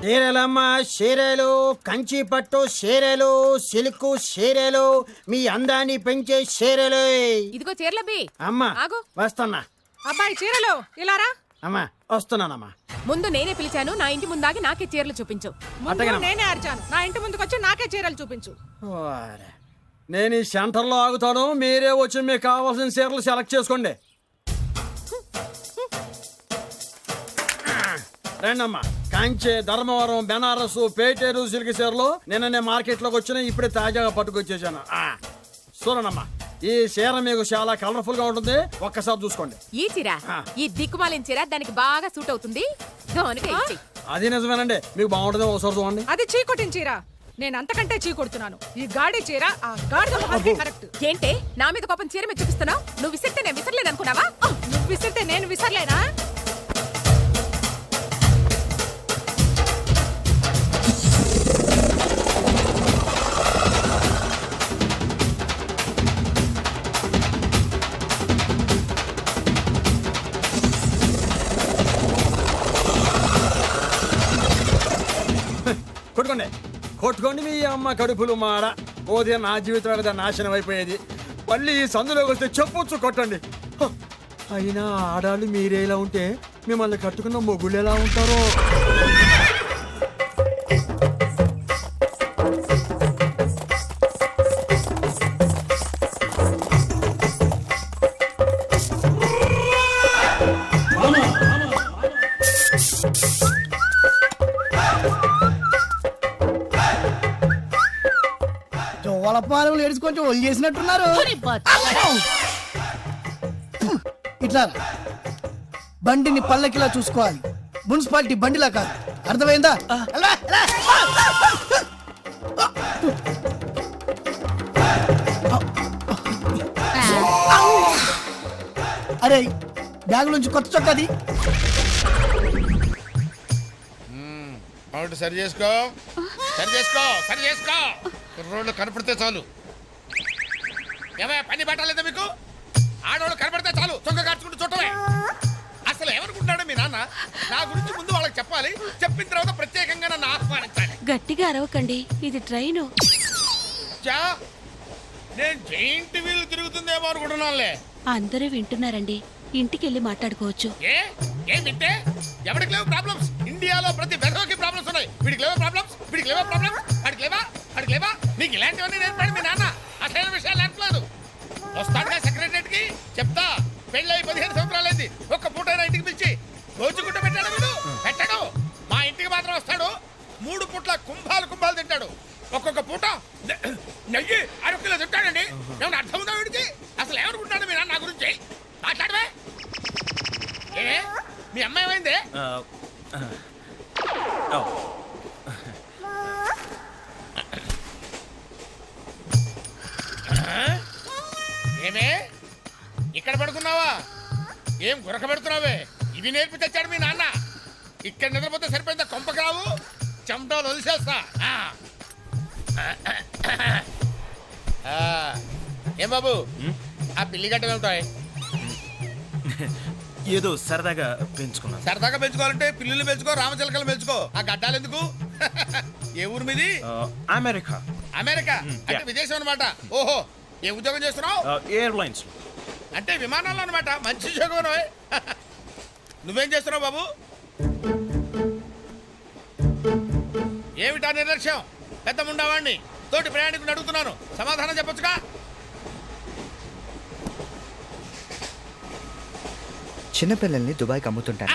చీరలమ్మ చీరలు, కంచి పట్టు చీరలు, సిల్క్ చీరలు, మీ అందాన్ని పెంచే చీరలు. ఇదిగో చీరలబ్బి. అమ్మా ఆగు. వస్తున్నా. అబ్బాయి చీరలు ఇలారా. అమ్మా వస్తున్నానమ్మా. ముందు నేనే పిలిచాను, నా ఇంటి ముందాగి నాకే చీరలు చూపించు. ముందు నేనే అరిచాను, నా ఇంటి ముందుకు వచ్చి నాకే చీరలు చూపించు. ఓరే. నేను ఈ సెంటర్లో ఆగుతాను, మీరే వచ్చి మీకు కావాల్సిన చీరలు సెలెక్ట్ చేసుకోండి. రండమ్మా. కంచి, ధర్మవరం, బెనారస్, పేటేరు సిల్క్ చీరలు నిన్ననే మార్కెట్లోకి వచ్చిన ఇప్పుడే తాజాగా పట్టుకొచ్చేసాను. చూడండమ్మా, ఈ చీర మీకు చాలా కలర్ఫుల్ గా ఉంటుంది, ఒక్కసారి చూసుకోండి. ఈ చీర, ఈ దిక్కుమాలిన చీర దానికి బాగా సూట్ అవుతుంది. అది నిజమేనండి, మీకు బాగుంటుంది, ఒకసారి చూడండి. అది చీకొట్టిన చీర, నేను అంతకంటే చీకొడుతున్నాను. ఈ గాడి చీర ఆ గాడిద మొహానికి కరెక్ట్. ఏంటే నా మీద కోపం చీర మీద చూపిస్తున్నావు? నువ్వు విసిరితే నేను విసరలేను అనుకున్నావా? నువ్వు విసిరితే నేను విసరలేనా? కొట్టుకోండి కొట్టుకోండి, మీ అమ్మ కడుపులు మాడ. ఓదే నా జీవితం కదా నాశనం అయిపోయేది. మళ్ళీ ఈ సందులోకి వస్తే చెప్పొచ్చు కొట్టండి. అయినా ఆడాళ్ళు మీరేలా ఉంటే మిమ్మల్ని కట్టుకున్న మొగుళ్ళు ఎలా ఉంటారో. పాలపాలలు ఏడ్చి కొంచెం ఒళ్ళు చేసినట్టున్నారు. ఇట్లా బండిని పల్లకిలా చూసుకోవాలి, మున్సిపాలిటీ బండిలా కాదు. అర్థమైందా? అరే బ్యాగ్ నుంచి కొత్త చొక్కాది. సరి చేసుకో, సరి చేసుకో, సరి చేసుకో. రోడ్లు కనపడితే చాలు. ఏమయ్య, పని పట్టలేదా మీకు? ఆడవాళ్ళు కనపడితే చాలు చొక్క కార్చుకుంటూ చుట్టమే. అసలు ఏమనుకుంటాడు మీ నాన్న? నా గురించి ముందు వాళ్ళకి చెప్పాలి, చెప్పిన తర్వాత ప్రత్యేకంగా నన్ను ఆహ్వానించాలి. గట్టిగా అరవకండి, ఇది ట్రైను. నేను జైంట్ వీల్ తిరుగుతుందేమో అనుకుంటున్నానులే. అందరూ వింటున్నారండి, ఇంటికెళ్ళి మాట్లాడుకోవచ్చు. ఏం వింటే? ఎవరికి లేవు ప్రాబ్లమ్స్? ఇండియాలో ప్రతి వెధవకి ప్రాబ్లమ్స్ ఉన్నాయి. వీడికి లేవా ప్రాబ్లమ్స్? వీడికి లేవా ప్రాబ్లమ్స్? వాడికి లేవా? వాడికి లేవా? నీకు ఇలాంటివన్నీ నేర్పాడు మీ నాన్న. అసలైన విషయాలు నేర్పలేదు. వస్తాడుగా సెక్రటరేట్ కి, చెప్తా. పెళ్ళై 15 సంవత్సరాలైంది, ఒక్క పూటైనా ఇంటికి పిలిచి రోజుకుంటూ పెట్టాడు వీడు? పెట్టాడు. మా ఇంటికి మాత్రం వస్తాడు, 3 పూట్ల కుంభాలు కుంభాలు తింటాడు. ఒక్కొక్క పూట నెయ్యి 6 కిలో తింటాడండి. ఏమన్నా అర్థం ఉందా వీడికి? అసలు ఏమనుకుంటాడు మీ నాన్న నా గురించి? మాట్లాడవే. ఏ మీ అమ్మాయి ఏమైంది? ఏమే ఇక్కడ పడుకున్నావా? ఏం గురక పెడుతున్నావే? ఇవి నేర్పి తెచ్చాడు మీ నాన్న. ఇక్కడ నిద్రపోతే సరిపోయిందా? కొంపకి రావు, చెమటలు వదిలేస్తా. ఏం బాబు, ఆ పిల్లి గడ్డ వెళ్తాయి? ఏదో సరదాగా పెంచుకున్నా. సరదాగా పెంచుకోవాలంటే పిల్లులు పెంచుకో, రామచిలకలు పెంచుకో. ఆ గడ్డాలు ఎందుకు? ఏ ఊరు మీది? అమెరికా. అమెరికా అంటే విదేశం అనమాట. ఓహో, ఏ ఉద్యోగం చేస్తున్నావు? ఎయిర్లైన్స్. అంటే విమానాల్లో అనమాట. మంచి ఉద్యోగం. నువ్వేం చేస్తున్నావు బాబు? ఏమిటా నిర్లక్ష్యం? పెద్ద ఉండవాడిని, తోటి ప్రయాణికుని అడుగుతున్నాను, సమాధానం చెప్పొచ్చుగా. చిన్నపిల్లల్ని దుబాయ్కి అమ్ముతుంటారు.